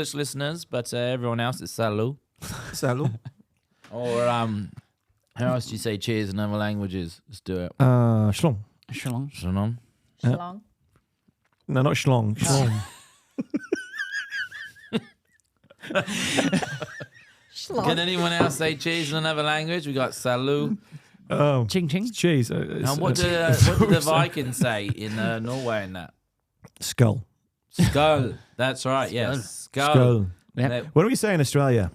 English listeners, but everyone else is salut. Salut. Or how else do you say cheers in other languages? Let's do it. Schlong. Shalom. Shalom. Shalom. No, not schlong. Schlong. Shalom. Can anyone else say cheers in another language? We got salut. Oh, Ching ching. cheese. And what did the Vikings say in Norway and that? Skull. Skull. That's right. Yes. Skull. Skull. Yep. What do we say in Australia?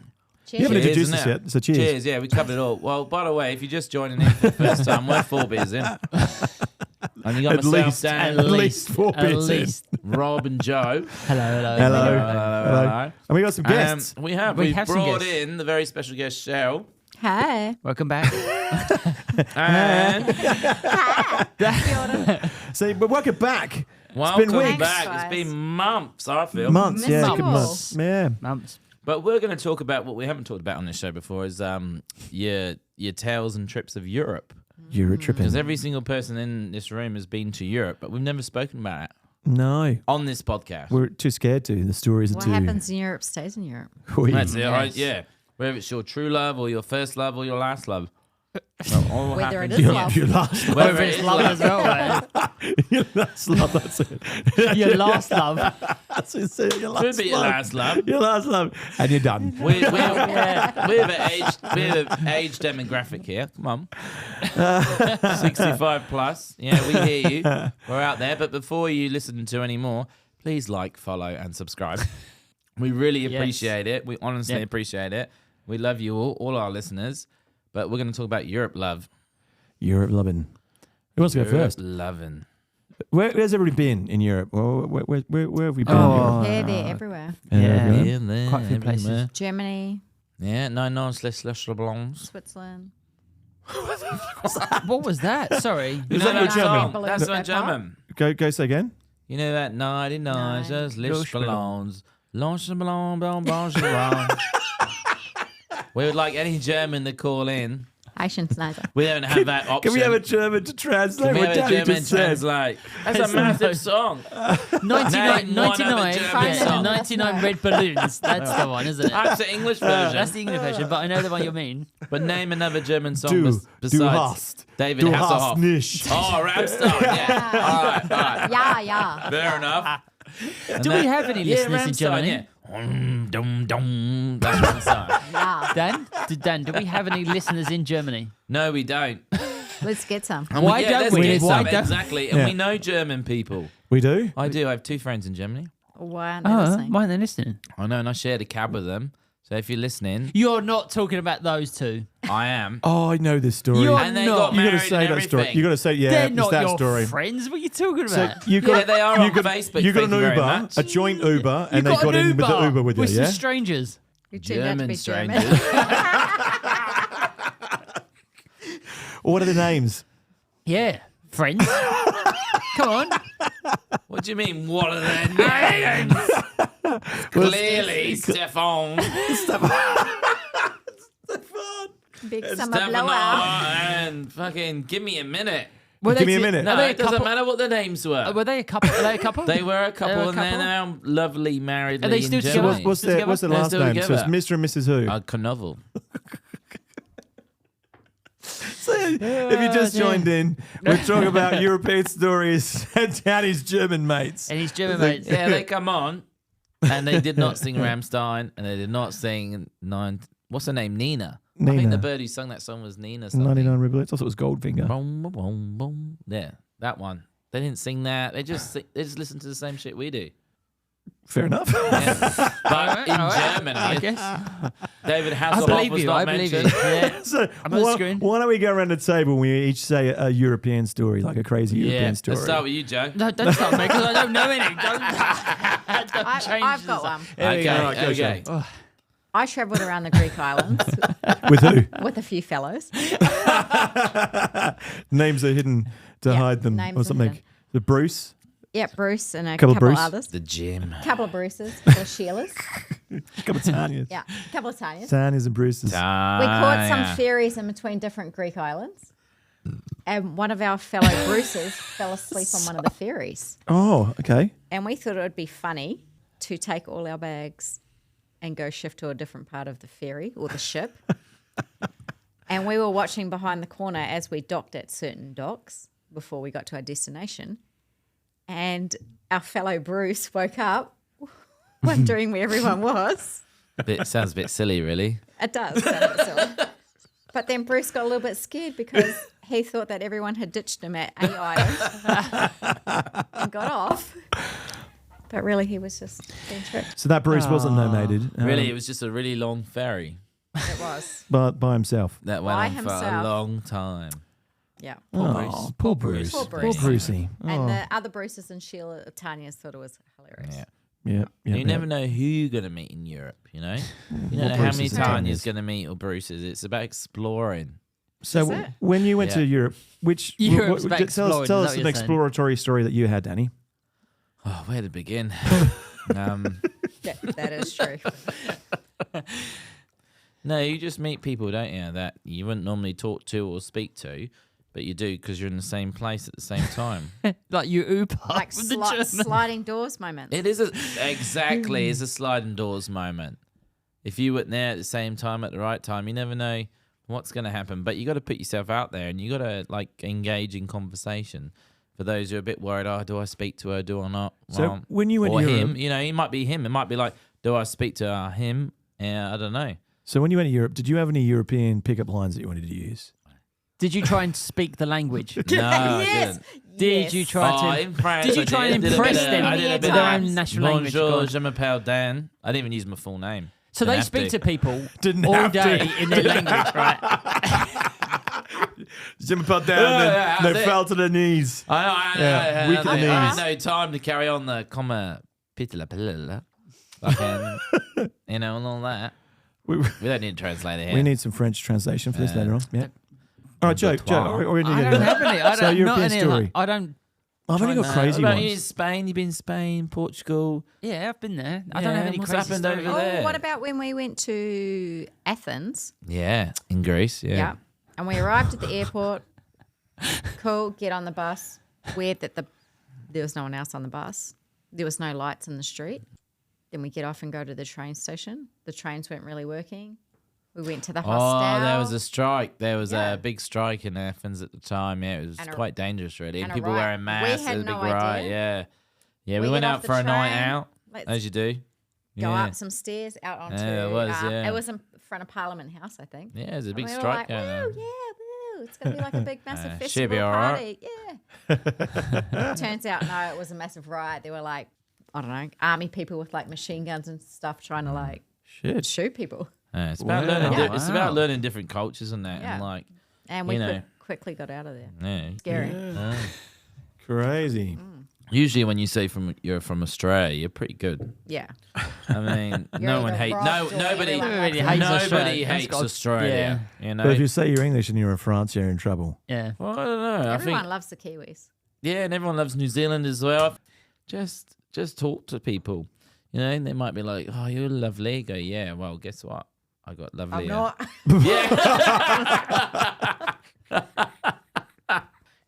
Cheers. You haven't Cheers, introduced isn't us it? yet, so cheers. Cheers. Yeah, we covered it all. Well, by the way, if you're just joining in for the first time, we're 4 beers in. And you got At myself, least. Dan, At least 4 At bits in. least. Rob, and Joe. Hello. Hello. And we got some guests. We have We have some brought guests. in the very special guest, Shell. Hi. Welcome back. And So, but welcome back. welcome weeks. back. Thanks, It's been guys. months, I feel. Months, yeah, good Months. months. Yeah. Mumps. But we're going to talk about what we haven't talked about on this show before is your tales and trips of Europe. Eurotrip. Because every single person in this room has been to Europe, but we've never spoken about it No. on this podcast. We're too scared to. The stories are What too. happens in Europe stays in Europe. That's it, Yes. yeah. Whether it's your true love or your first love or your last love. Whether it is Your, love. your last love. Whether it's love as well, Your last love, that's it. Your last love. That's it. Your last Could be your love. last love. Your last love. And you're done. We're an age demographic here. Come on. 65 plus. Yeah, we hear you. We're out there. But before you listen to any more, please like, follow, and subscribe. We really appreciate it. We honestly appreciate it. We love you all our listeners. But we're going to talk about Europe love. Europe loving. Who wants to go first? Loving. Where's everybody been in Europe? Where have we been? Oh. Here, there, everywhere. Yeah. In there, Quite a few places. everywhere. Germany, Yeah, no, slash blancs. Switzerland. What was that? Sorry. You Is know that your that German? song? That's my German. Go say again. You know that 99 just Lush ballons. Lunch ballon, ballon, ballon. We would like any German to call in. Schneider. We don't have that option. Can we have a German to translate Can we what have a Danny German just said? translate? That's a massive song. 99, Name one other 99, German song. 99 red balloons. That's the one, isn't it? That's the English version. That's the English version, but I know the one you mean. But name another German song Du besides hast. David Du hast Hasselhoff. nicht. Oh, Ramstein, yeah. All right. Yeah. Fair enough. Do we have any listeners in Ramstein, Germany? yeah. Dum, dum. That's Ramstein. Yeah. Dan, do we have any listeners in Germany? No, we don't. Let's get some. And Why don't let's we? get Why some, don't- exactly. And Yeah. we know German people. We do? I do. I have 2 friends in Germany. Why aren't they Oh, listening? why aren't they listening? I know, and I shared a cab with them. So if you're listening, You're not talking about those two. I am. Oh, I know this story. You're And they not. got You married got to say and that story. everything. You got to say, yeah, They're it's not that your story. friends. What are you talking So about? you got, Yeah, they are you on got, Facebook, You got thank an you very Uber, much. a joint Uber, and You they got an in with the Uber Uber with you, with some yeah? strangers. You turned out to German be strangers. What are the names? Yeah, friends. Come on. What do you mean? What are their names? Clearly, Stefan, Big summer Stefano, blowout. and fucking give me a minute. Give me a minute. No, Are they it doesn't matter what their names were. Were they a couple? Are they a couple? They were a couple, They were a and they're couple? now lovely married. Are they still in together? Germany. What's their Together? last Still name? So it's together. Mr. and Mrs. Who? Knovel. So if you just joined in, we're talking about European stories and Danny's German mates. And his German mates. Yeah, they come on, and they did not sing Ramstein, and they did not sing What's her name? Nina. I think Nina. the bird who sung that song was Nina. Something. 99 Riblets. I thought it was Goldfinger. Boom, boom, boom, boom. Yeah, that one. They didn't sing that. They just listen to the same shit we do. Fair enough. Yeah. But in Germany, I guess. David I Hasselhoff believe was you. not I believe you. mentioned. Yeah. So I'm not screwing. why don't we go around the table and we each say a European story, like a crazy European story? Let's start with you, Joe. No, don't start me because I don't know any. Don't change I've got this. one. Here we go. Okay, All right, go, okay. Joe. I travelled around the Greek islands With who? with a few fellows. Names are hidden to Yeah, hide them names or are something. hidden. The Bruce. Yep, Bruce and a Couple couple, of Bruce. others. The gym. Couple of Bruces or Sheilas. A couple of Tanyas. Yeah, a couple of Tanyas. Tanyas and Bruces. We caught some yeah. ferries in between different Greek islands. And one of our fellow Bruces fell asleep on one of the ferries. Oh, okay. And we thought it would be funny to take all our bags and go shift to a different part of the ferry or the ship. And we were watching behind the corner as we docked at certain docks before we got to our destination. And our fellow Bruce woke up wondering where everyone was. Sounds a bit silly, really. It does sound a bit silly. But then Bruce got a little bit scared because he thought that everyone had ditched him at A Island and got off. But really, he was just being tricked. So that Bruce wasn't nomaded. Really, it was just a really long ferry It was. But by himself. that went By on for a himself. long time. Yeah. Oh, poor Bruce. Poor Poor Bruce. Brucey. And the other Bruces and Sheila, Tanya's thought it was hilarious. Yeah. Yeah. You never know who you're going to meet in Europe, you know? You don't know how many Bruces and Tanya's Tanyas. going to meet or Bruces. It's about exploring. So Is it? when you went Yeah. to Europe, which Europe's about tell exploring, us, tell is us that an what you're saying? exploratory story that you had, Danny. Oh, where to begin? That is true. No, you just meet people, don't you, that you wouldn't normally talk to or speak to, but you do because you're in the same place at the same time. Like you Uber Like with the German. sliding doors moments. It is exactly it's a sliding doors moment. If you weren't there at the same time at the right time, you never know what's going to happen. But you got to put yourself out there, and you got to like engage in conversation. For those who are a bit worried, do I speak to her? Do I not? So Well, when you went or to Europe, him, you know, it might be him. It might be like, do I speak to him? Yeah, I don't know. so when you went to Europe, did you have any European pickup lines that you wanted to use? Did you try and speak the language? No, I Yes. didn't. Did you try to? In France, Did you I try and did a impress bit of- them I did a with bit their of own national language? Go Bonjour, on. je m'appelle Dan. I didn't even use my full name. So Didn't they have speak to. to people Didn't all have to. day in their language, right? Jim put down, Yeah, they that's fell to their knees. I know. Yeah, weak at the I knees. had no time to carry on the comma pitla pilila, fucking, you know, and all that. We, We don't need to translate it here. we need some French translation for this Yeah. later on. Yeah. All right, Joe. We're I don't have any. I So don't. European Not any. story. Like, I don't. I've only got What crazy about you in ones. Spain? You've been in Spain, Portugal. Yeah, I've been there. I don't Yeah, have any what's crazy happened stories. over there? Oh, what about when we went to Athens? Yeah, in Greece. Yeah. And we arrived at the airport. Cool, get on the bus. Weird that there was no one else on the bus. There was no lights in the street. Then we get off and go to the train station. The trains weren't really working. We went to the hostel. Oh, there was a strike. There was Yeah. a big strike in Athens at the time. Yeah, it was And a- quite dangerous, really. And and a people riot. wearing We masks. had There was a no big riot. idea. Yeah. Yeah, we We went get out off the for a night train. out, Let's as you do. go Yeah. up some stairs out onto. Yeah, it was, yeah. It was in front of Parliament House, I think. Yeah, there's a big we were strike like, going on. woo, yeah, woo. It's going to be like a big, massive should festival be all party. Yeah. Turns out, no, it was a massive riot. There were like, I don't know, army people with like machine guns and stuff trying to like Shit. shoot people. Yeah, it's about Wow. learning. Yeah. It's about learning different cultures and that, Yeah. and like, And we You know. quickly got out of there. yeah. Scary. Crazy. Usually, when you say you're from Australia, you're pretty good. Yeah. I mean, You're no one either hates robbed or nobody. everyone Everybody loves hates it. Australia. Nobody That's hates got- Australia. You know. But if you say you're English and you're in France, you're in trouble. Yeah. Well, I don't know. I Everyone think loves the Kiwis. yeah, and everyone loves New Zealand as well. Just talk to people. You know, and they might be like, "Oh, you're lovely." Go, yeah. Well, guess what? I got lovely. I'm not.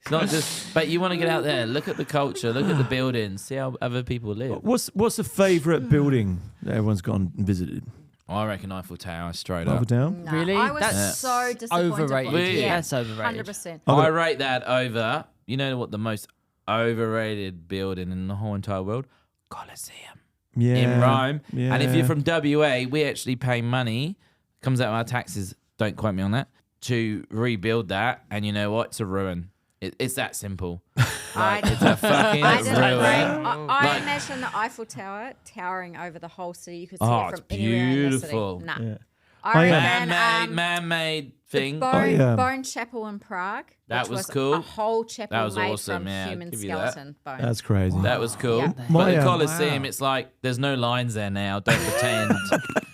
It's not just, but you want to get out there, look at the culture, look at the buildings, see how other people live. What's the favourite building that everyone's gone and visited? I reckon Eiffel Tower straight Eiffel up. Tower? No, Really? I was That's so disappointed. overrated. by it. Yeah. That's overrated. 100%. Oh, I rate that over. You know what the most overrated building in the whole entire world? Colosseum Yeah. in Rome. Yeah. And if you're from WA, we actually pay money, comes out of our taxes. Don't quote me on that. To rebuild that, and you know what? It's a ruin. It's that simple. Like, it's a fucking I didn't agree. ruin. I Like- imagine the Eiffel Tower towering over the whole city. You could see Oh, it from it's anywhere in the city. beautiful. Nah. Yeah. I yeah. reckon Man-made the thing. Bone, yeah. Bone Chapel in Prague. That which was was cool. A whole chapel That was made awesome, from yeah, I'd human give you that. skeleton bone. That's crazy. That was cool. Yeah. But My, the wow. Colosseum, it's like there's no lines there now. Don't pretend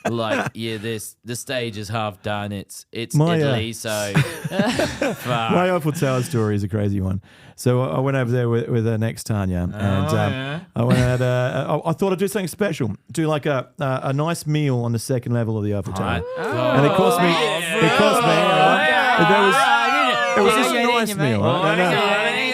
like the stage is half done. It's My, Italy, so fuck. My Eiffel Tower story is a crazy one. So I went over there with the next Tanya, and yeah. I went and I thought I'd do something special. Do like a nice meal on the second level of the Eiffel Tower. Right. And it cost me. It cost me. It was just a Yeah, nice yeah, meal. mate. I know.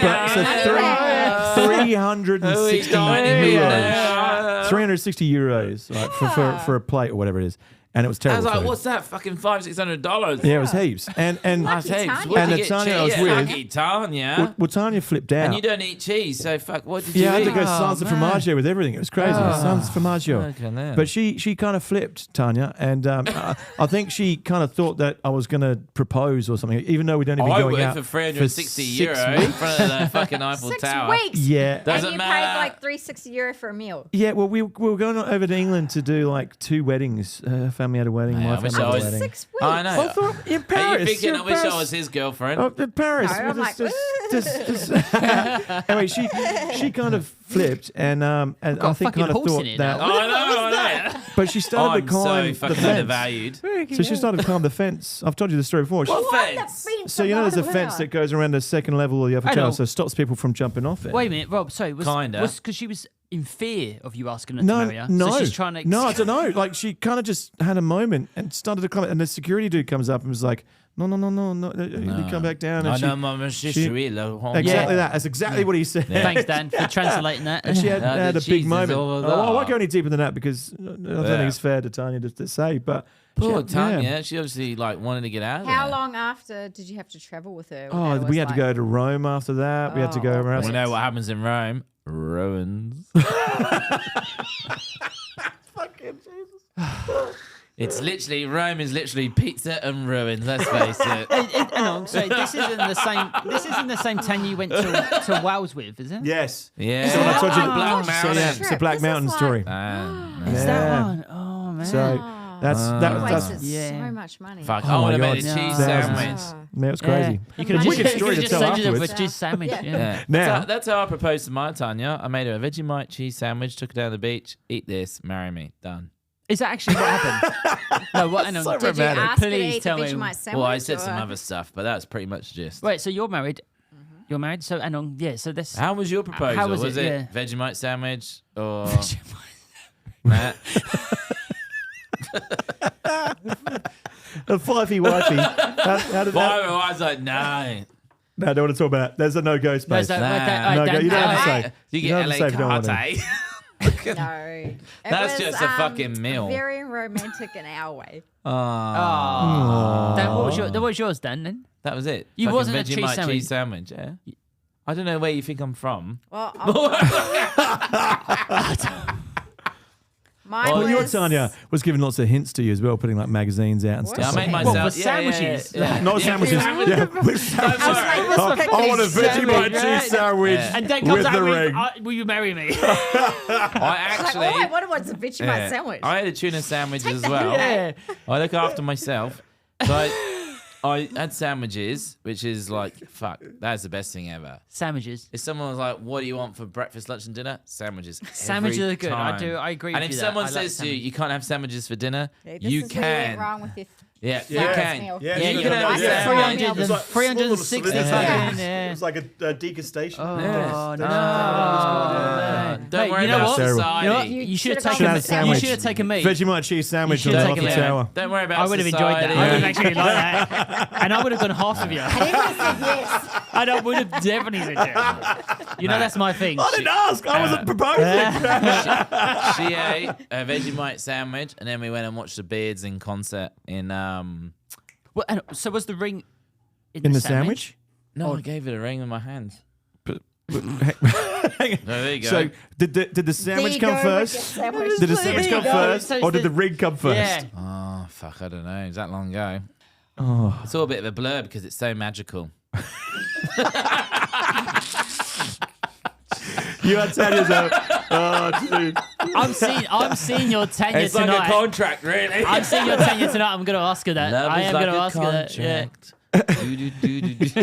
But so 360 euros. 360 euros for a plate or whatever it is. And it was I terrible. was like, food. what's that? Fucking $500-$600. Yeah, it was heaps. And That's Lucky heaps. Tanya. What And did the you get Tanya I was cheese? with- Lucky Tanya. well, Tanya flipped out. And you don't eat cheese, so fuck. What did you Yeah, I eat? had to go sans formaggio with everything. It was crazy. Sans formaggio. fucking hell. But she kind of flipped, Tanya, and I think she kind of thought that I was going to propose or something, even though we'd only been I going would out for 360 6 euro weeks. in front of the fucking Eiffel 6 Tower. weeks. Yeah. Doesn't and you matter. paid like €360 for a meal. Yeah, well, we were going over to England to do like 2 weddings. Family had a wedding, Yeah, my I wish family I had a was- wedding. 6 weeks. I know. I thought in Are you Paris. thinking you're I in wish I Paris. was his girlfriend? Oh, in Paris. No, I'm like, Anyway, she kind of flipped, and I a think fucking kind of horse thought in it that. now. I know. But she started I'm to climb so the fucking fence. undervalued. So she started to climb the fence. I've told you the story before. She- What What the fence? fence So you know, there's a about fence her? that goes around the second level of the Eiffel I Tower, know. so it stops people from jumping off it. Wait a minute, Rob. Sorry, was Kinda. because she was in fear of you asking her to No, marry her? no, So she's trying to. no. I don't know. Like she kind of just had a moment and started to climb, and the security dude comes up and was like, "No. You come back down." And I she, know, Mum. Exactly Yeah. that. That's exactly what he said. Thanks, Dan, for translating that. And she had, Yeah, had the a big cheese is moment. all Oh, I won't that. go any deeper than that because I don't think it's fair to Tanya to say. But she Poor had- Tanya. yeah. She obviously like wanted to get out of How there. long after did you have to travel with her? when Oh, that we was had to like- go to Rome after that. We had to go Oh, around. We know what happens in Rome. Ruins. It's literally Rome is literally pizza and ruins. Let's face it. Hang on, so this isn't the same. This isn't the same town you went to Wales with, is it? Yes. Yeah. So when I told you Oh, Black gosh. So Mountain. yeah, it's a Black This is Mountain like- story. Is Yeah. that one? Oh man. So that's that. You That's wasted Yeah. so much money. Fuck, Oh I my would have God. made a cheese Thousands. sandwich. Oh. it was crazy. You could have Wicked just, story to tell saved it afterwards. with cheese sandwich. Yeah. Yeah. Now, That's how I proposed to my Tanya. I made her a Vegemite cheese sandwich, took her down to the beach, eat this, marry me, done. Is that actually what happened? No, what? Hang on. So Did you romantic. ask her to Please eat tell the me. Vegemite sandwich? Well, I said some or- other stuff, but that's pretty much just. Wait, so you're married? You're married. So hang on. Yeah. So this. How was your proposal? How was was it? it Yeah. Vegemite sandwich or Matt? a fifey wifey. How did that? I was like, no. No, I don't want to talk about that. There's a no-go space. so, Nah. No, you don't have to say. You You get don't have to say if you don't LA want to. Carte. No. It That's was, just a fucking meal. Very romantic in our way. Oh. Dan, what was yours, Dan? Then That was it. You Fucking wasn't a cheese Vegemite sandwich. cheese sandwich, yeah. I don't know where you think I'm from. Well, mine Well, was your Tanya was giving lots of hints to you as well, putting like magazines out and What? stuff. Yeah, I made What, myself. with sandwiches? Not sandwiches. sandwich. Yeah, with Don't sandwiches. worry. I want a Vegemite cheese sandwich Yeah. and Dan comes with out the with, ring. "Will you marry me?" I like, actually. oh, what was a Vegemite yeah, sandwich? I had a tuna sandwich Take as the well. hit. yeah. I look after myself. So I had sandwiches, which is like, fuck, that's the best thing ever. Sandwiches. If someone was like, what do you want for breakfast, lunch, and dinner? Sandwiches. Sandwiches every are good. time. I agree And with if you. someone that. I like says to you, sandwiches. you can't have sandwiches for dinner, Yeah, this you is where you went can. wrong with this. Yeah, you Yeah. can. meal. Yeah, Yeah, you you can can have have that. a Yeah. sandwich. It was like 360 small little fucking, It yeah. was like a degustation. Oh, Yes. no. man. Don't Hey, worry you know about what? society. You know what? You You should have should've taken gone me. with sandwich. You should have taken me. Vegemite cheese sandwich You on the should Eiffel take it, Tower. Don't worry about I would have enjoyed that. I would have society. actually liked that. And I would have done half of you. Yes. And I would have definitely said that. You know, that's my thing. I didn't ask. I wasn't proposing. She ate a Vegemite sandwich, and then we went and watched the Beards in concert in. Well, and so was the ring In the sandwich? No, I gave it a ring with my hands. Hang No, there you go. So did the sandwich come first? Did the sandwich come go. first, So or did the- the ring come first? Yeah. Oh fuck! I don't know. Is that long ago? Oh. It's all a bit of a blur because it's so magical. You had Tanya's out. Oh, dude. I'm seeing your Tanya It's like tonight. a contract, really. I'm seeing your Tanya tonight. I'm going to ask her that. Love I is am like going to a ask her that. Yeah. contract. Do.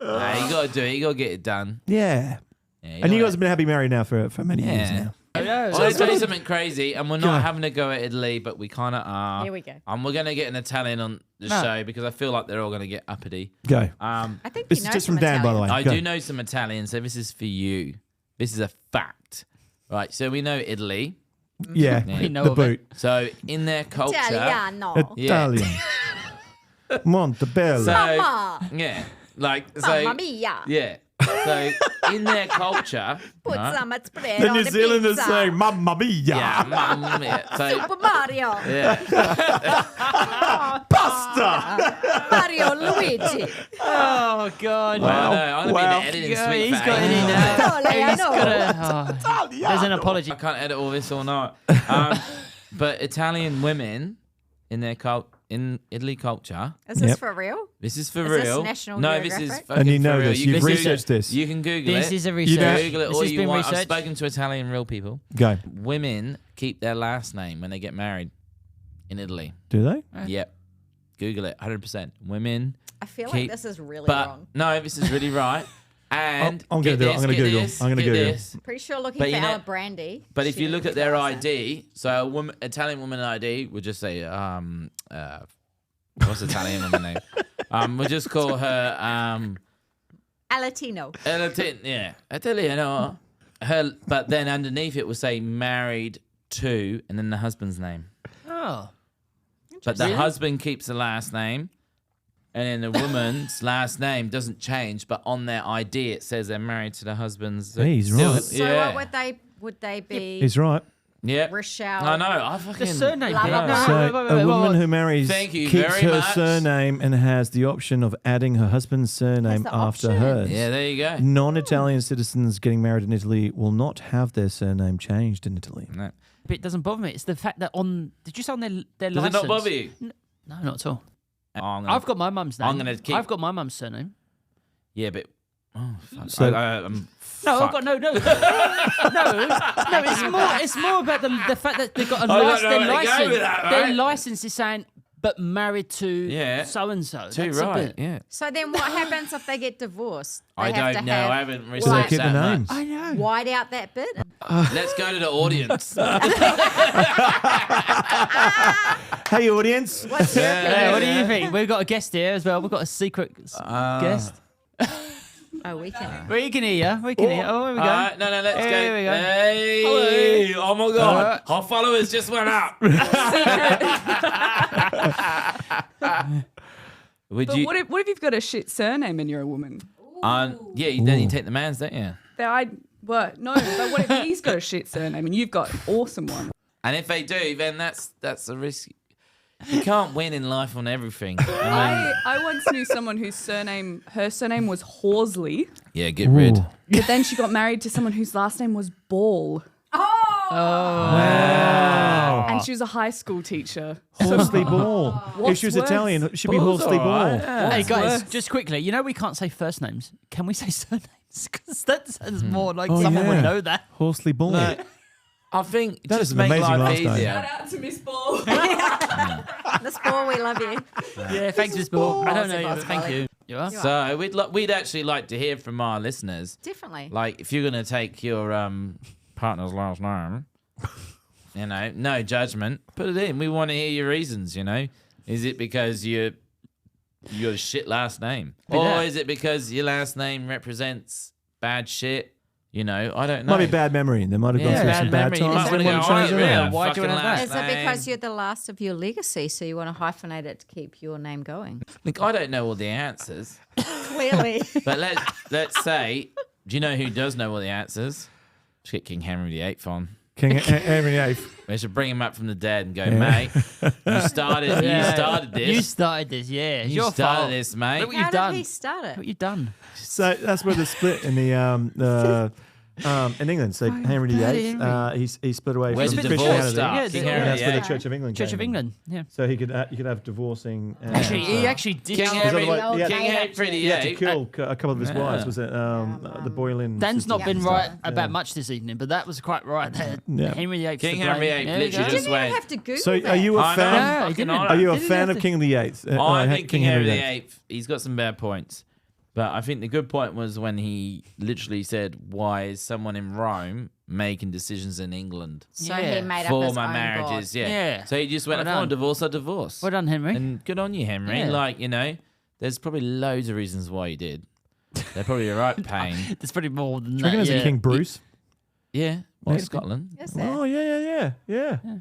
Nah, you gotta do it. You gotta get it done. Yeah. Yeah, And you know guys have been having Mary now for many years Yeah. now. Well, I'll tell you something crazy, and we're Go. not having to go at Italy, but we kind of are. Here we go. And we're going to get an Italian on the No. show because I feel like they're all going to get uppity. Go. I think This you is know just some from Dan, by the way. I Go. do know some Italian, so this is for you. This is a fact. Right, so we know Italy. Yeah. We know the of it. boot. So in their culture... Italiano. Yeah. Italian. Montebello. So, Mamma. yeah. Like, so... Mamma mia. Yeah. So in their culture, Put right? some spread The on New the Zealanders pizza. saying "Mamma mia." Yeah, Mamma Mia. So Super Mario. yeah. Pasta. Mario Luigi. Oh God. Well, no, I'm gonna Wow. be in the editing Yeah, suite. he's for got it in ages. now. Italiano. He's got a, there's an apology. I can't edit all this or not. But Italian women in their in Italy culture. Is this Yep. for real? This is for Is this real. National No, this is Geographic? fucking And you know for real. this. You You've can Google researched it. this. You can Google This it. is a know- research. Google it This all has you been want. I've researched. spoken to Italian real people. Go. Women keep their last name when they get married in Italy. Do they? Yep. Google it. 100%. Women. I feel Keep- like this is really But wrong. no, this is really right. And I'm gonna get do it. this, I'm gonna get Google. this, I'm gonna get Google. this. Pretty sure looking But for you know- our brandy. But if she you didn't look at give their us that. ID, so a woman, Italian woman ID would just say, what's Italian woman name? We'll just call her, Alatino. Italiano. But then underneath it will say married to, and then the husband's name. Oh. But the Really? husband keeps the last name, and then the woman's last name doesn't change, but on their ID it says they're married to the husband's. He's right. So Yeah. what would they be? He's right. Yeah. Rochelle. I know. I The fucking. surname. Blah, bit. blah, No, blah. So wait, wait, wait, a woman wait. who marries Thank you keeps very her much. surname and has the option of adding her husband's surname the after option. hers. Yeah, there you go. Non-Italian citizens getting married in Italy will not have their surname changed in Italy. No. But it doesn't bother me. It's the fact that on. Did you say on their Does license? it not bother you? No, not at all. I'm gonna- I've got my mum's name. I'm gonna keep- I've got my mum's surname. Yeah, but. Oh, fuck. So- No, fuck. I've got no. No. It's more about the fact that they've got a I don't license. know Their where to go license. with that, Their right? license is saying, but married to Yeah. so and so. Too right. Yeah. So then what happens if they get divorced? They I have don't to know. have I haven't Do they researched keep the that names? much. I know. white out that bit. Let's go to the audience. Hey, audience. What's your opinion? Yeah, what do you think? We've got a guest here as well. We've got a secret guest. Oh, we can. We can hear you. We can hear. Oh, here we go. All right, no, let's go. Here we go. Hey, oh my God, our followers just went up. Would But you? what if you've got a shit surname and you're a woman? Yeah, then you take the man's, don't you? But what if he's got a shit surname and you've got an awesome one? And if they do, then that's a risk. You can't win in life on everything. I mean, I once knew someone her surname was Horsley, yeah, get rid. Ooh. but then she got married to someone whose last name was Ball. Wow. And she was a high school teacher. Horsley Ball. If What's she was worse? Italian, it should be Ball's Horsley all Ball. right, yeah. Hey guys, worse? just quickly, you know we can't say first names. Can we say surnames? Because that sounds more like Oh, someone yeah. would know that. Horsley Ball. No, I think That just is an make amazing life last name. easier. Shout out to Miss Ball. The spore, we love you. Yeah, thanks, Miss Ball. I don't know you, Bossy, but thank bossy. you. You are? So we'd actually like to hear from our listeners. Definitely. Like, if you're gonna take your partner's last name, you know, no judgment, put it in. We want to hear your reasons. You know, is it because you got a shit last name, or Yeah. is it because your last name represents bad shit? You know, I don't know. Might be bad memory. They might have gone Yeah, through bad some bad memory. You times. might They wanna want go, to change oh, it yeah, around. why do you want that? Is it because you're the last of your legacy, so you want to hyphenate it to keep your name going? Look, I don't know all the answers, Clearly. but let's say, do you know who does know all the answers? Let's get King Henry VIII on. King Henry VIII. We should bring him up from the dead and go, mate. You started this. You started this, yeah. It's You your started fault. this, mate. Look what How you've did done. he start it? What you've done. So that's where the split in the in England. So Henry VIII, he split away Where's from the divorce Christianity. start? Yeah, King yeah, And Henry that's where the VIII. Church of England Church came of in. England, yeah. So you could have divorcing. Actually, he actually did. King Dan's Henry, otherwise- yeah. King Henry He had to VIII. kill a couple of his wives. Was it the Boleyn? not sisters been and right stuff? about much this evening, but that was quite right there. Yeah. Henry VIII. King Henry VIII literally You just didn't even went. have to Google So that. are you a I know, fan? Yeah, he fucking didn't. honor. Are you a Didn't fan have of to- King VIII? I think King Henry VIII, he's got some bad points. But I think the good point was when he literally said, why is someone in Rome making decisions in England So Yeah. he made up for his my own marriages? God. Yeah. Yeah. So he just went, Well if I want done. divorce, I divorce. Well done, Henry. And good on you, Henry. Yeah. Like, you know, there's probably loads of reasons why you did. They're probably the right pain. There's pretty more than Do you that. reckon there's yeah. a King Bruce? Yeah. Well, Maybe. Scotland. Is there? Oh yeah.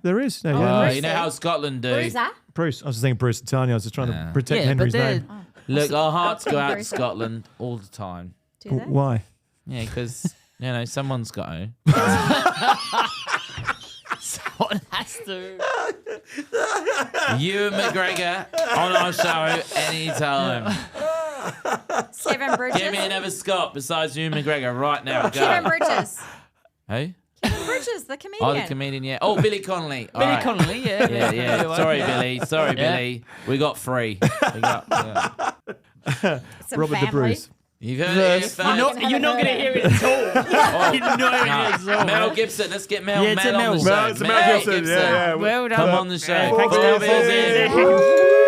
There is. No, Oh, yeah, you know how Scotland do. Bruiser? Bruce. I was just thinking Bruce Italian. I was just trying Yeah. to protect Yeah, Henry's but they're- name. Look, our hearts go out to Bruce. Scotland all the time. Do they? Why? Yeah, because someone's got to. Someone has to. Ewan McGregor on our show anytime. Kevin Bridges. Give me another Scott besides Ewan McGregor right now. Go. Kevin Bridges. Who? Kevin Bridges, the comedian. Oh, the comedian, yeah. Oh, Billy Connolly. All Billy right. Connolly, yeah. Yeah. Sorry, Billy. Sorry, Yeah. Billy. We got 3. We got, Some Robert family. the Bruce. You've heard it. You're You're not going to hear it at all. You're not going to hear it at all. Mel Gibson. Let's get Mel. Yeah, it's Mel a on the Mel. show. Mel Gibson. Yeah. Well done. Come on the show. Thanks, Mel. Four beers in.